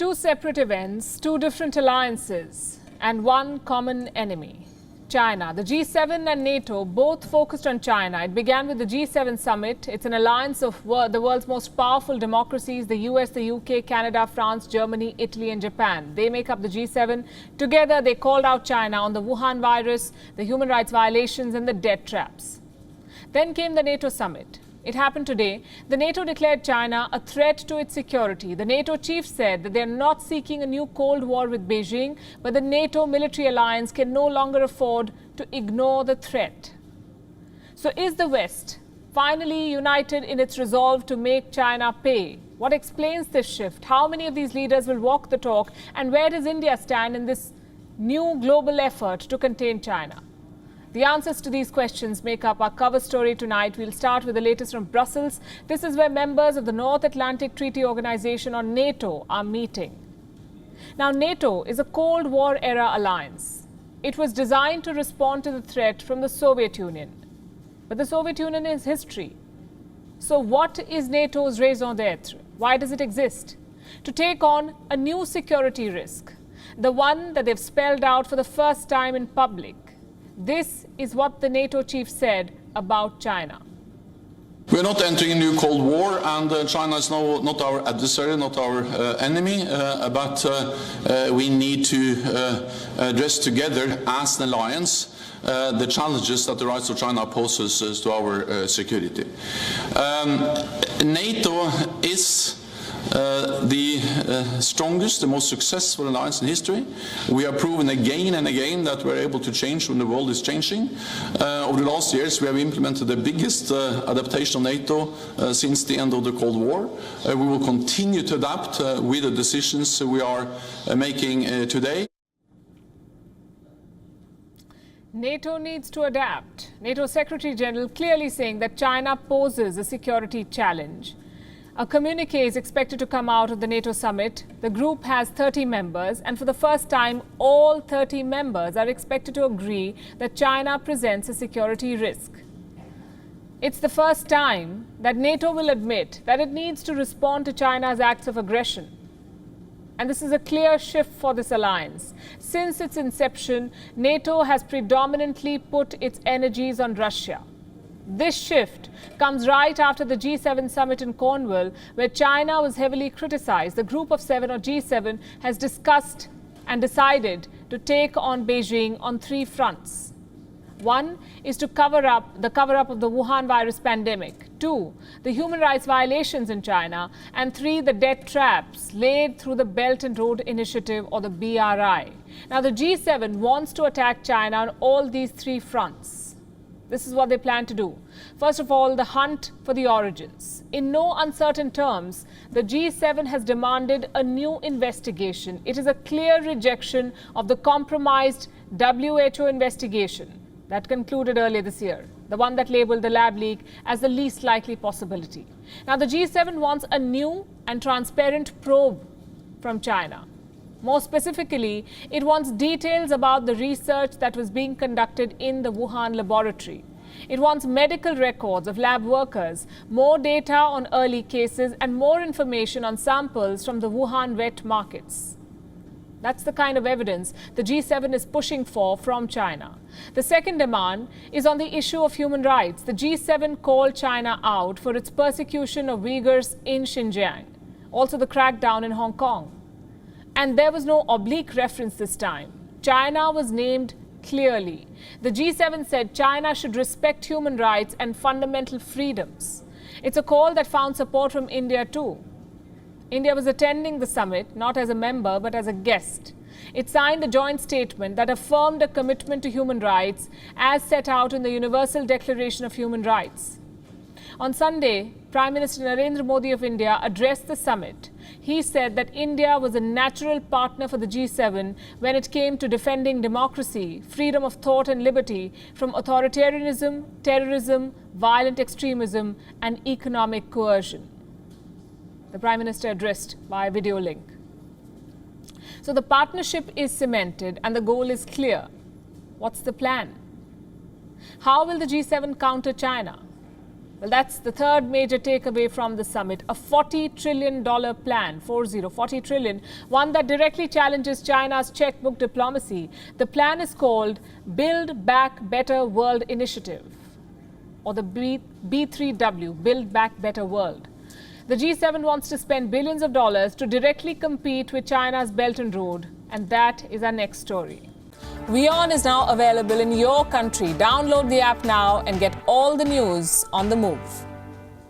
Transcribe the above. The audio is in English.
Two separate events, two different alliances, and one common enemy. China. The G7 and NATO both focused on China. It began with the G7 summit. It's an alliance of the world's most powerful democracies, the US, the UK, Canada, France, Germany, Italy and Japan. They make up the G7. Together, they called out China on the Wuhan virus, the human rights violations and the debt traps. Then came the NATO summit. It happened today. The NATO declared China a threat to its security. The NATO chief said that they are not seeking a new Cold War with Beijing, but the NATO military alliance can no longer afford to ignore the threat. So is the West finally united in its resolve to make China pay? What explains this shift? How many of these leaders will walk the talk? And where does India stand in this new global effort to contain China? The answers to these questions make up our cover story tonight. We'll start with the latest from Brussels. This is where members of the North Atlantic Treaty Organization, or NATO, are meeting. Now, NATO is a Cold War era alliance. It was designed to respond to the threat from the Soviet Union. But the Soviet Union is history. So what is NATO's raison d'etre? Why does it exist? To take on a new security risk, the one that they've spelled out for the first time in public. This is what the NATO chief said about China. We're not entering a new Cold War, and China is not our adversary, not our enemy, but we need to address together as an alliance the challenges that the rise of China poses to our security. NATO is the strongest, the most successful alliance in history. We have proven again and again that we're able to change when the world is changing. Over the last years, we have implemented the biggest adaptation of NATO since the end of the Cold War. We will continue to adapt with the decisions we are making today. NATO needs to adapt. NATO Secretary General clearly saying that China poses a security challenge. A communique is expected to come out of the NATO summit. The group has 30 members, and for the first time, all 30 members are expected to agree that China presents a security risk. It's the first time that NATO will admit that it needs to respond to China's acts of aggression. And this is a clear shift for this alliance. Since its inception, NATO has predominantly put its energies on Russia. This shift comes right after the G7 summit in Cornwall, where China was heavily criticized. The Group of Seven, or G7, has discussed and decided to take on Beijing on three fronts. One is to cover up of the Wuhan virus pandemic. Two, the human rights violations in China. And three, the debt traps laid through the Belt and Road Initiative, or the BRI. Now, the G7 wants to attack China on all these three fronts. This is what they plan to do. First of all, the hunt for the origins. In no uncertain terms, the G7 has demanded a new investigation. It is a clear rejection of the compromised WHO investigation that concluded earlier this year, the one that labeled the lab leak as the least likely possibility. Now, the G7 wants a new and transparent probe from China. More specifically, it wants details about the research that was being conducted in the Wuhan laboratory. It wants medical records of lab workers, more data on early cases, and more information on samples from the Wuhan wet markets. That's the kind of evidence the G7 is pushing for from China. The second demand is on the issue of human rights. The G7 called China out for its persecution of Uyghurs in Xinjiang, also the crackdown in Hong Kong. And there was no oblique reference this time. China was named clearly. The G7 said China should respect human rights and fundamental freedoms. It's a call that found support from India too. India was attending the summit, not as a member, but as a guest. It signed a joint statement that affirmed a commitment to human rights as set out in the Universal Declaration of Human Rights. On Sunday, Prime Minister Narendra Modi of India addressed the summit. He said that India was a natural partner for the G7 when it came to defending democracy, freedom of thought and liberty from authoritarianism, terrorism, violent extremism and economic coercion. The Prime Minister addressed by video link. So the partnership is cemented and the goal is clear. What's the plan? How will the G7 counter China? Well, that's the third major takeaway from the summit, a $40 trillion plan, 40 trillion, one that directly challenges China's checkbook diplomacy. The plan is called Build Back Better World Initiative, or the B3W, Build Back Better World. The G7 wants to spend billions of dollars to directly compete with China's Belt and Road, and that is our next story. WION is now available in your country. Download the app now and get all the news on the move.